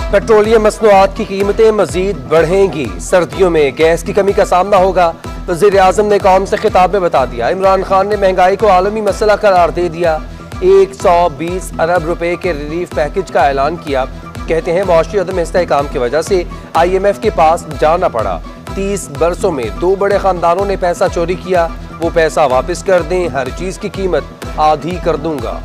Petroleum मसनूआत की कीमतें मजीद बढ़ेंगी। सर्दियों में गैस की कमी का सामना होगा। वज़ीर आज़म ने कौम से खिताब में बता दिया। इमरान खान ने महंगाई को आलमी मसला करार दे दिया। 120 अरब रुपए के रिलीफ पैकेज का ऐलान किया। कहते हैं मौशी अदम इस्तेहकाम की वजह से IMF के पास जाना पड़ा। 30 बरसों में 2 बड़े खानदानों ने पैसा चोरी किया, वो पैसा वापस कर दें, हर चीज की कीमत आधी कर दूंगा।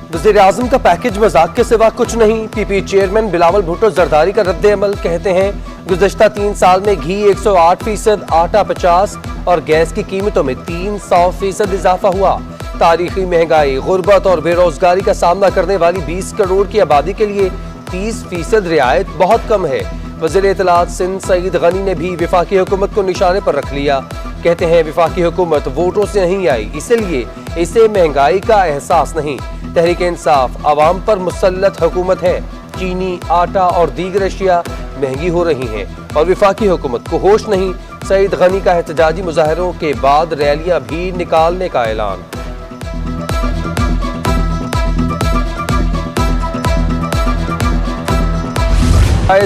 वज़ीर आज़म का पैकेज मजाक के सिवा कुछ नहीं। PP चेयरमैन बिलावल भुट्टो जरदारी का रद्द अमल। कहते हैं गुज़श्ता 3 साल में घी 108%, आटा 50% और गैस की कीमतों में 300% इजाफा हुआ। तारीखी महंगाई, गुर्बत और बेरोजगारी का सामना करने वाली 20 करोड़ की आबादी के लिए 30% रियायत बहुत कम है। वज़ीर इत्तलात सिंध सईद गनी ने भी वफाकी हुकूमत को निशाने पर रख लिया। कहते हैं वफाकी हुकूमत वोटों से नहीं आई, इसलिए इसे महंगाई का एहसास नहीं। तहरीक इंसाफ अवाम पर मुसल्लत हुकूमत है। चीनी, आटा और दीगर अशिया महंगी हो रही हैं और वफाकी हुकूमत को होश नहीं। सईद गनी का एहतजाजी मुजाहरों के बाद रैलियां भी निकालने का ऐलान।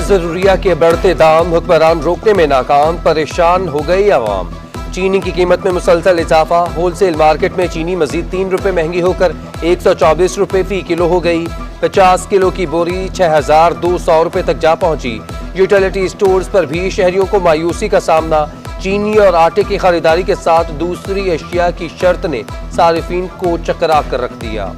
जरूरिया के बढ़ते दाम, हुक्मरान रोकने में नाकाम, परेशान हो गई आवाम। चीनी की कीमत में मुसलसल इजाफा। होलसेल मार्केट में चीनी मजीद 3 रुपए महंगी होकर 124 रुपए फी किलो हो गई। 50 किलो की बोरी 6200 रुपए तक जा पहुंची। यूटिलिटी स्टोर्स पर भी शहरियों को मायूसी का सामना। चीनी और आटे की खरीदारी के साथ दूसरी अशिया की शर्त ने सारिफीन को चकरा कर रख दिया।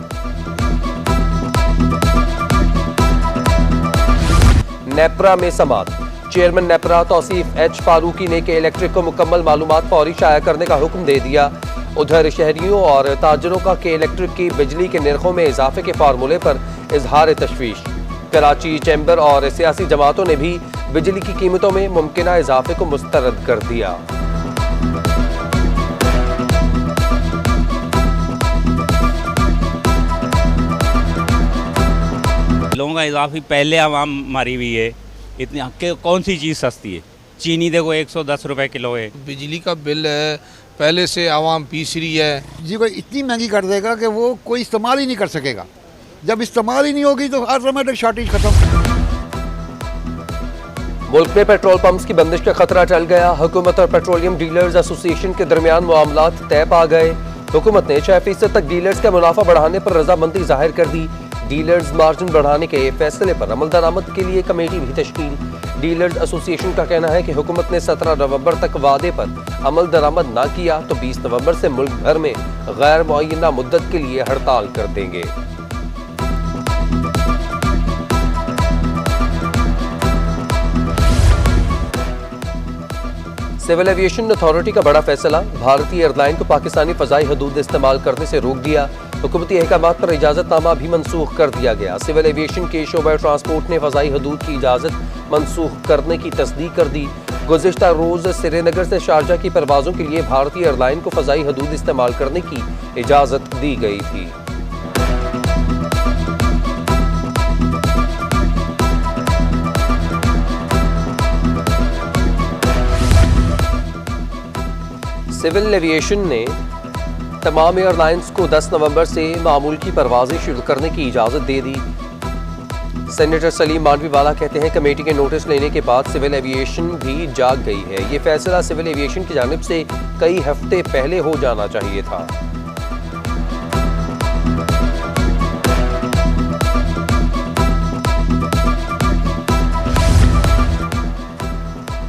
नेपरा में समात। चेयरमैन नेपरा तौसीफ H फारूकी ने के इलेक्ट्रिक को मुकम्मल मालूमात फौरी शाया करने का हुक्म दे दिया। उधर शहरियों और ताजरों का के इलेक्ट्रिक की बिजली के निर्खों में इजाफे के फार्मूले पर इजहार तशवीश। कराची चैम्बर और सियासी जमातों ने भी बिजली की कीमतों में मुमकिना इजाफे को मुस्तरद कर दिया। लोगों का इजाफी पहले आवाम मारी हुई है। इतनी कौन सी चीज़ सस्ती है? चीनी देखो 110 रुपए किलो है। बिजली का बिल है, पहले से आवाम पीस रही है। जी कोई इतनी महंगी कर देगा कि वो कोई इस्तेमाल ही नहीं कर सकेगा। जब इस्तेमाल ही नहीं होगी तो ऑटोमेटिक शॉर्टेज खत्म। मुल्क में पेट्रोल पंप्स की बंदिश का खतरा टल गया। हुकूमत और पेट्रोलियम डीलर्स एसोसिएशन के दरमियान मामलात तय पा गए। हुकूमत ने 6% तक डीलर्स का मुनाफा बढ़ाने पर रजामंदी जाहिर कर दी। डीलर्स मार्जिन बढ़ाने के फैसले पर अमल दरामद के लिए कमेटी भी तश्कील। डीलर्स एसोसिएशन का कहना है कि हुकूमत ने 17 नवंबर तक वादे पर अमल दरामद न किया तो 20 नवंबर से मुल्क भर में गैर मुअय्यना मुद्दत के लिए हड़ताल कर देंगे। सिविल एविएशन अथॉरिटी का बड़ा फैसला। भारतीय एयरलाइन को पाकिस्तानी फजाई हदूद इस्तेमाल करने से रोक दिया। हुकूमती अहकामात पर इजाजतनामा भी मनसूख कर दिया गया। सिविल एविएशन के शोबा ट्रांसपोर्ट ने फजाई हदूद की इजाजत मनसूख करने की तस्दीक कर दी। गुज़िश्ता रोज श्रीनगर से शारजा की परवाजों के लिए भारतीय एयरलाइन को फजाई हदूद इस्तेमाल करने की इजाजत दी गई थी। सिविल एविएशन ने तमाम एयरलाइंस को 10 नवंबर से मामूल की परवाजें शुरू करने की इजाज़त दे दी। सेनेटर सलीम मांडवीवाला कहते हैं कमेटी के नोटिस लेने के बाद सिविल एविएशन भी जाग गई है। ये फैसला सिविल एविएशन की जानिब से कई हफ्ते पहले हो जाना चाहिए था।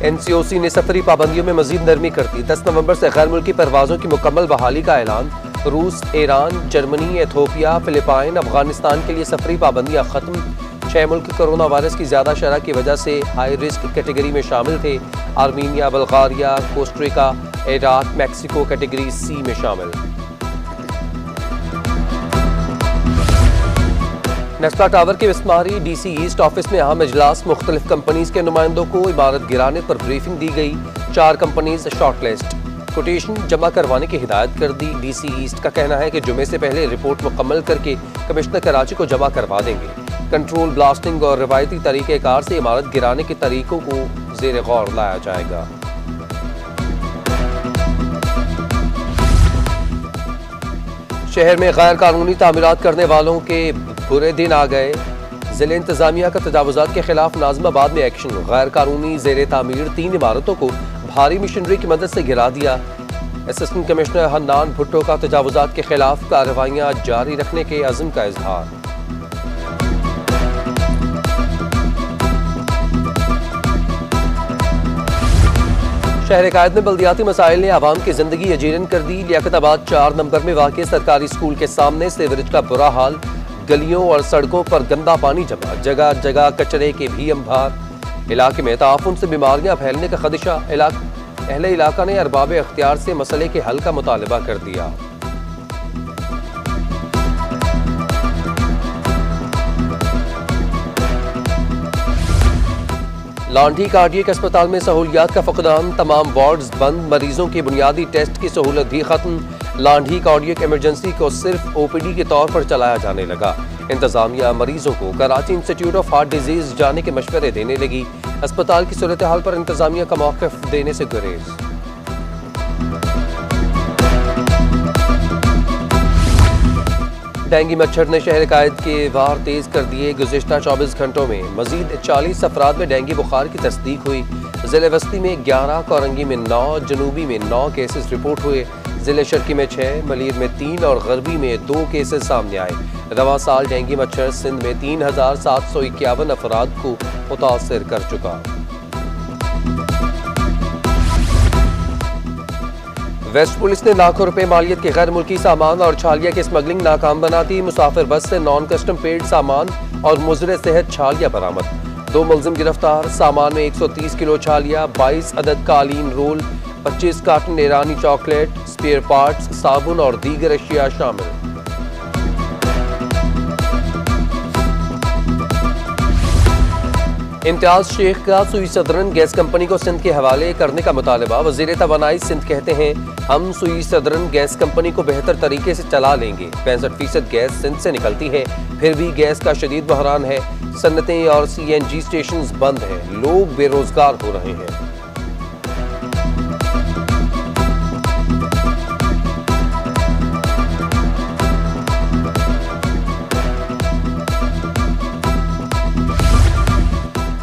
NCOC ने सफरी पाबंदियों में मजीद नरमी कर दी। 10 नवंबर से गैर मुल्की परवाजों की मुकम्मल बहाली का ऐलान। रूस, Iran, Germany, Ethiopia, Philippine, Afghanistan के लिए सफरी पाबंदियां खत्म। 6 मुल्क कोरोना वायरस की ज्यादा शरह की वजह से हाई रिस्क कैटेगरी में शामिल थे। Armenia, Bulgaria, Costa Rica, Iraq, Mexico category C में शामिल। नेस्ला टावर के विस्मारी DC ईस्ट ऑफिस में अहम इजलास। मुख्तलिफ कंपनीज के नुमाइंदों को इमारत गिराने पर ब्रीफिंग दी गई। 4 कंपनीज शॉर्टलिस्ट। कोटेशन जमा करवाने की हिदायत कर दी। DC ईस्ट का कहना है कि जुमे से पहले रिपोर्ट मुकम्मल करके कमिश्नर कराची को जमा करवा देंगे। कंट्रोल ब्लास्टिंग और रिवायती तरीक़ेकार से इमारत गिराने के तरीकों को ज़ेर गौर लाया जाएगा। शहर में गैर कानूनी तामीरात करने वालों के बुरे दिन आ गए। जिले इंतजामिया का तजावुजात के खिलाफ नाज़िमाबाद में एक्शन। गैर कानूनी जेर तामीर 3 इमारतों को भारी मशीनरी की मदद से गिरा दिया। असिस्टेंट कमिश्नर हन्नान भुट्टो का तजावुजात के खिलाफ कार्रवाइयाँ जारी रखने के अज़्म का इजहार। शहर कायद में बल्दियाती मसाइल ने आवाम की जिंदगी अजीरन कर दी। लियाकताबाद 4 नंबर में वाक़ सरकारी स्कूल के सामने सीवरेज का बुरा हाल। गलियों और सड़कों पर गंदा पानी जमा, जगह जगह कचरे के भी अंबार। इलाके में ताफुन से बीमारियां फैलने का खदशा। अहले इलाका ने अरबाब इख्तियार से मसले के हल का मुतालबा कर दिया। लांठी कार्डियक अस्पताल में सहूलियात का फकदान। तमाम वार्ड्स बंद। मरीजों के बुनियादी टेस्ट की सहूलत भी खत्म। लांठी कार्डियक इमरजेंसी को सिर्फ ओपीडी के तौर पर चलाया जाने लगा। इंतजामिया मरीजों को Karachi institute of heart disease जाने के मशवरे देने लगी। अस्पताल की सूरत हाल पर इंतजामिया का मौक़िफ़ देने से गुरेज। डेंगू मच्छर ने शहर कायद के वार तेज कर दिए। गुज़िश्ता 24 घंटों में मजीद 40 अफराद में डेंगू बुखार की तस्दीक हुई। ज़िले वस्ती में 11, कोरंगी में 9, जनूबी में 9 केसेस रिपोर्ट हुए। ज़िले शर्की में 6, मलीर में 3 और गरबी में 2 केसेस सामने आए। रवां साल डेंगू मच्छर सिंध में 3751 अफराद को मुतासर कर चुका। वेस्ट पुलिस ने लाखों रुपए मालियत के गैर मुल्की सामान और छालिया की स्मगलिंग नाकाम बनाती। मुसाफिर बस से नॉन कस्टम पेड सामान और मुजरे सेहत छालिया बरामद। 2 मुलजिम गिरफ्तार। सामान में 130 किलो छालिया, 22 अदद कालीन रोल, 25 कार्टन ईरानी चॉकलेट, स्पेयर पार्ट्स, साबुन और दीगर अशिया शामिल। इम्तियाज शेख का सुई सदरन गैस कंपनी को सिंध के हवाले करने का मुतालबा। वज़ीर तवानाई सिंध कहते हैं, हम सुई सदरन गैस कंपनी को बेहतर तरीके से चला लेंगे। 65% गैस सिंध से निकलती है, फिर भी गैस का शदीद बहरान है। सन्नतें और CNG स्टेशन बंद हैं, लोग बेरोजगार हो रहे हैं।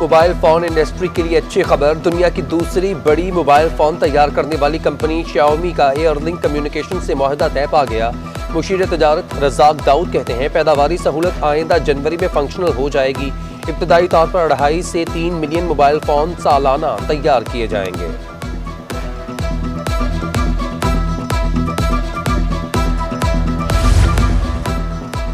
मोबाइल फ़ोन इंडस्ट्री के लिए अच्छी खबर। दुनिया की दूसरी बड़ी मोबाइल फ़ोन तैयार करने वाली कंपनी शाओमी का एयरलिंक कम्युनिकेशन से मुआहदा तय पा गया। मुशीर तजारत रज़ाक दाऊद कहते हैं, पैदावारी सहूलत आइंदा जनवरी में फंक्शनल हो जाएगी। इब्तदाई तौर पर 2.5 से 3 मिलियन मोबाइल फ़ोन सालाना तैयार किए जाएंगे।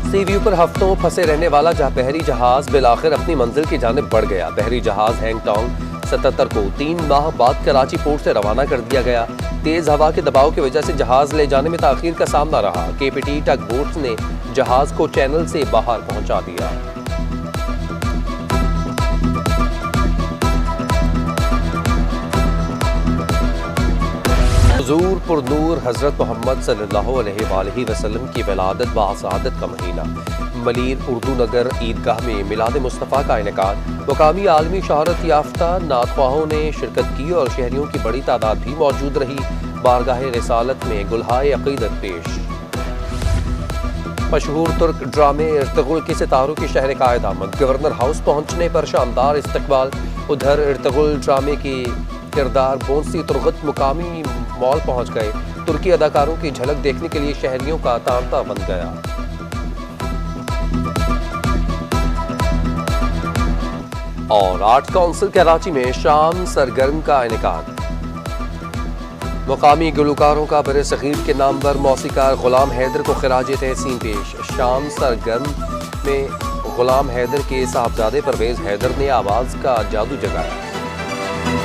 सी व्यू पर हफ्तों फंसे रहने वाला बहरी जहाज बिलाखिर अपनी मंजिल की जानिब बढ़ गया। बहरी जहाज हैंगटोंग 77 को 3 माह बाद कराची पोर्ट से रवाना कर दिया गया। तेज हवा के दबाव की वजह से जहाज ले जाने में ताखीर का सामना रहा। KPT टग बोट्स ने जहाज को चैनल से बाहर पहुंचा दिया। हुजूर पुरनूर हज़रत मोहम्मद सल्लल्लाहु अलैहि वसल्लम की विलादत व आसादत का महीना। मलीर उर्दू नगर ईदगाह में मिलाद मुस्तफ़ा का इनेकाद। मुकामी आलमी शहरत याफ्ता नातख्वाहों ने शिरकत की और शहरियों की बड़ी तादाद भी मौजूद रही। बारगाह रिसालत में गुलहाए अक़ीदत पेश। मशहूर तुर्क ड्रामे इर्तुगरुल के सितारों की शहर कायद आमद। गवर्नर हाउस पहुंचने पर शानदार इस्तकबाल। उधर इर्तुगरुल ड्रामे की किरदार बोंसी तुर्गत मुकामी मॉल पहुंच गए। तुर्की अदाकारों की झलक देखने के लिए शहरियों का तांता बन गया। और आर्ट्स काउंसिल कराची में शाम सरगर्म का इनेकाद। मुकामी गुलकारों का बरे सगीर के नाम पर मौसीकार गुलाम हैदर को खिराज तहसीन पेश। शाम सरगर्म में गुलाम हैदर के साहबजादे परवेज हैदर ने आवाज़ का जादू जगाया।